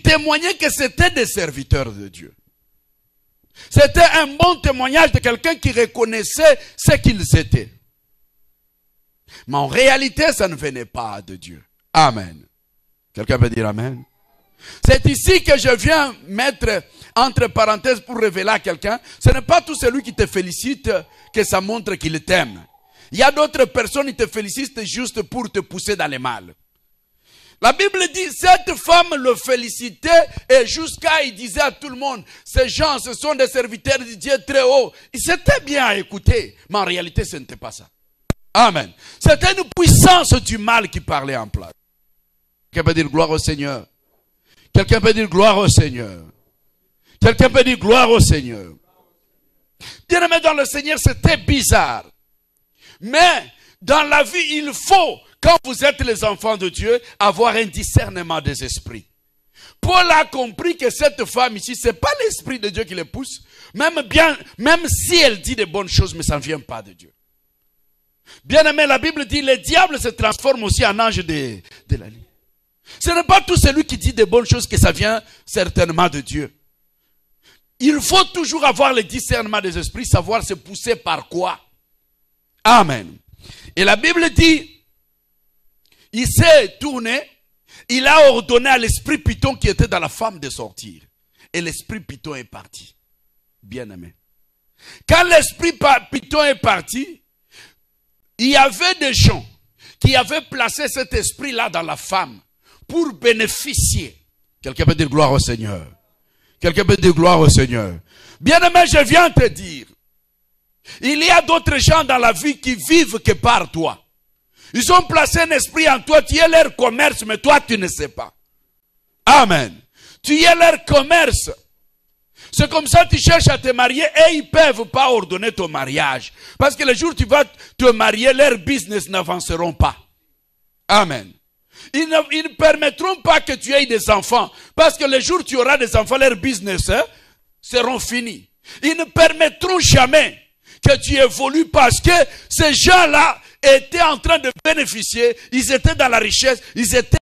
témoignaient que c'était des serviteurs de Dieu. C'était un bon témoignage de quelqu'un qui reconnaissait ce qu'ils étaient. Mais en réalité, ça ne venait pas de Dieu. Amen. Quelqu'un peut dire Amen? C'est ici que je viens mettre entre parenthèses pour révéler à quelqu'un. Ce n'est pas tout celui qui te félicite que ça montre qu'il t'aime. Il y a d'autres personnes qui te félicitent juste pour te pousser dans le mal. La Bible dit, cette femme le félicitait et jusqu'à, il disait à tout le monde, ces gens, ce sont des serviteurs de Dieu très haut. C'était bien à écouter, mais en réalité, ce n'était pas ça. Amen. C'était une puissance du mal qui parlait en place. Quelqu'un peut dire gloire au Seigneur. Quelqu'un peut dire gloire au Seigneur. Quelqu'un peut dire gloire au Seigneur. Bien-aimé dans le Seigneur, c'était bizarre. Mais dans la vie, il faut, quand vous êtes les enfants de Dieu, avoir un discernement des esprits. Paul a compris que cette femme ici, ce n'est pas l'esprit de Dieu qui les pousse, même si elle dit des bonnes choses, mais ça ne vient pas de Dieu. Bien aimé, la Bible dit, le diable se transforme aussi en ange de la nuit. Ce n'est pas tout celui qui dit des bonnes choses que ça vient certainement de Dieu. Il faut toujours avoir le discernement des esprits, savoir se pousser par quoi. Amen. Et la Bible dit, il s'est tourné, il a ordonné à l'esprit Python qui était dans la femme de sortir. Et l'esprit Python est parti. Bien aimé. Quand l'esprit Python est parti, il y avait des gens qui avaient placé cet esprit-là dans la femme pour bénéficier. Quelqu'un peut dire gloire au Seigneur. Quelqu'un peut dire gloire au Seigneur. Bien aimé, je viens te dire, il y a d'autres gens dans la vie qui vivent que par toi. Ils ont placé un esprit en toi, tu es leur commerce, mais toi tu ne sais pas. Amen. Tu es leur commerce. C'est comme ça que tu cherches à te marier et ils ne peuvent pas ordonner ton mariage. Parce que le jour où tu vas te marier, leur business n'avanceront pas. Amen. Ils ne permettront pas que tu aies des enfants. Parce que le jour où tu auras des enfants, leur business seront finis. Ils ne permettront jamais que tu évolues parce que ces gens-là étaient en train de bénéficier. Ils étaient dans la richesse. Ils étaient